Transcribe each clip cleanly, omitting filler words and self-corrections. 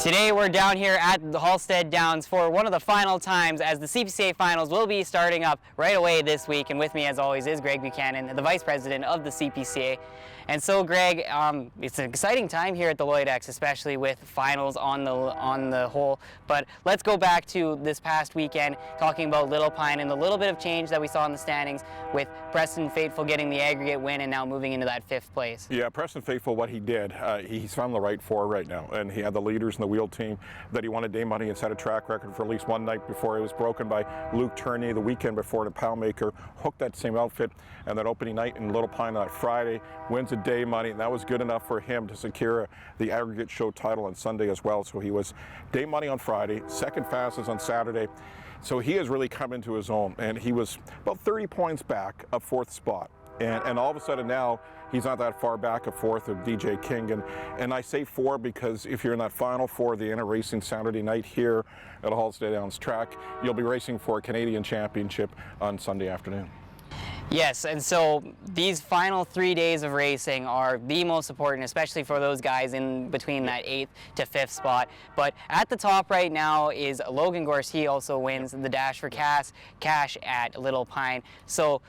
Today we're down here at the Halstead Downs for one of the final times as the CKSA finals will be starting up right away this week. And with me as always is Greg Buchanan, the Vice President of the CKSA. And so Greg, it's an exciting time here at the Lloydx, especially with finals on the whole. But let's go back to this past weekend, talking about Little Pine and the little bit of change that we saw in the standings with Preston Faithful getting the aggregate win and now moving into that 5th place. Yeah, Preston Faithful, what he did, he's on the right four right now, and he had the leaders in the wheel team that he won a day money and set a track record for at least one night before it was broken by Luke Turney the weekend before the Palmaker hooked that same outfit, and that opening night in Little Pine that Friday wins a day money, and that was good enough for him to secure the aggregate show title on Sunday as well. So he was day money on Friday, second fastest on Saturday. So he has really come into his own, and he was about 30 points back of 4th spot. And all of a sudden now, he's not that far back of 4th of DJ King. And I say 4 because if you're in that final 4 of the Inter Racing Saturday night here at Halstead Downs track, you'll be racing for a Canadian Championship on Sunday afternoon. Yes, and so these final 3 days of racing are the most important, especially for those guys in between that 8th to 5th spot. But at the top right now is Logan Gorse. He also wins the Dash for Cash at Little Pine. So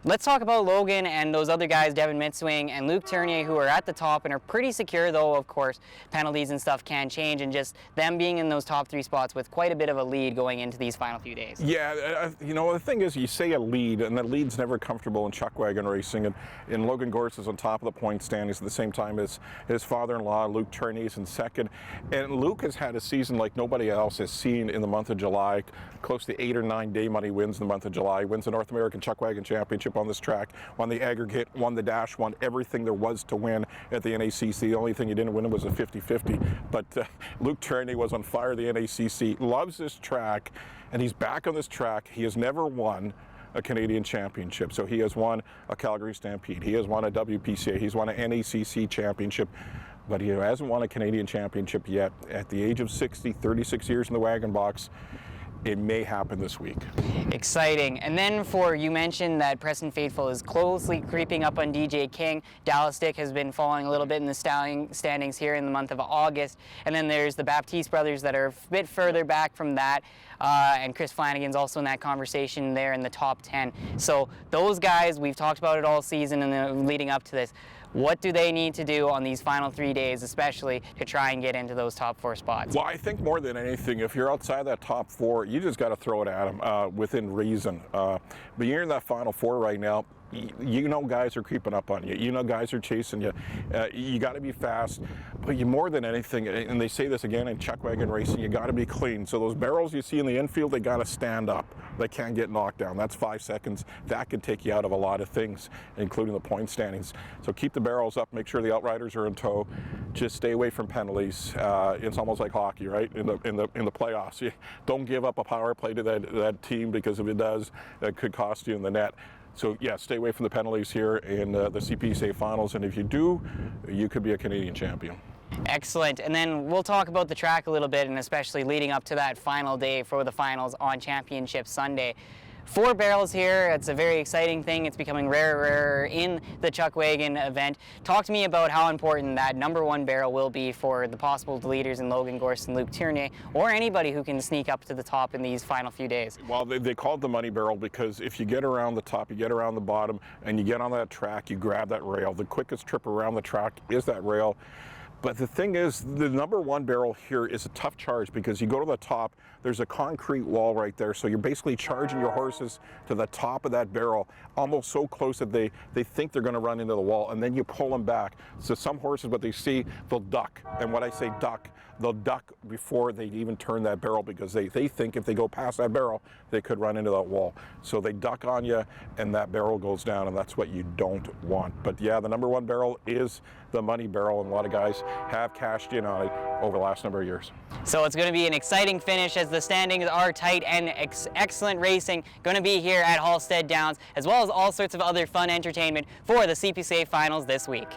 let's talk about Logan and those other guys, Devin Mitswing and Luke Turney, who are at the top and are pretty secure, though, of course, penalties and stuff can change, and just them being in those top 3 spots with quite a bit of a lead going into these final few days. Yeah, you know, the thing is, you say a lead, and the lead's never comfortable in chuck wagon racing, and Logan Gorse is on top of the point standings at the same time as his father-in-law, Luke Turney, is in second. And Luke has had a season like nobody else has seen in the month of July, close to 8 or 9 day money wins in the month of July, wins the North American Chuck Wagon Championship on this track, won the aggregate, won the dash, won everything there was to win at the NACC. The only thing he didn't win was a 50-50. But Luke Turney was on fire, the NACC, loves this track, and he's back on this track. He has never won a Canadian Championship. So he has won a Calgary Stampede, he has won a WPCA, he's won an NACC Championship, but he hasn't won a Canadian Championship yet. At the age of 60, 36 years in the wagon box, it may happen this week. Exciting. And then you mentioned that Preston Faithful is closely creeping up on DJ King. Dallas Dick has been falling a little bit in the standings here in the month of August. And then there's the Baptiste brothers that are a bit further back from that. And Chris Flanagan's also in that conversation there in the top 10. So those guys, we've talked about it all season and leading up to this. What do they need to do on these final 3 days, especially to try and get into those top 4 spots? Well, I think more than anything, if you're outside that top 4, you just got to throw it at them within reason. But you're in that final 4 right now. You know guys are creeping up on you. You know guys are chasing you. You got to be fast. But you more than anything, and they say this again in chuck wagon racing, you got to be clean. So those barrels you see in the infield, they got to stand up. They can't get knocked down. That's 5 seconds. That can take you out of a lot of things, including the point standings. So keep the barrels up. Make sure the outriders are in tow. Just stay away from penalties. It's almost like hockey, right? In the playoffs, you don't give up a power play to that team, because if it does, it could cost you in the net. So yeah, stay away from the penalties here in the CKSA finals, and if you do, you could be a Canadian champion. Excellent. And then we'll talk about the track a little bit, and especially leading up to that final day for the finals on Championship Sunday. 4 barrels here. It's a very exciting thing. It's becoming rarer in the chuck wagon event. Talk to me about how important that #1 barrel will be for the possible leaders in Logan Gorse and Luke Turney, or anybody who can sneak up to the top in these final few days. Well, they call it the money barrel because if you get around the top, you get around the bottom, and you get on that track, you grab that rail. The quickest trip around the track is that rail. But the thing is, the #1 barrel here is a tough charge because you go to the top, there's a concrete wall right there, so you're basically charging your horses to the top of that barrel, almost so close that they think they're going to run into the wall, and then you pull them back. So some horses, what they see, they'll duck. And when I say duck, they'll duck before they even turn that barrel, because they think if they go past that barrel, they could run into that wall. So they duck on you, and that barrel goes down, and that's what you don't want. But yeah, the #1 barrel is the money barrel, and a lot of guys have cashed in on it over the last number of years. So it's going to be an exciting finish as the standings are tight, and excellent racing going to be here at Halstead Downs, as well as all sorts of other fun entertainment for the CKSA finals this week.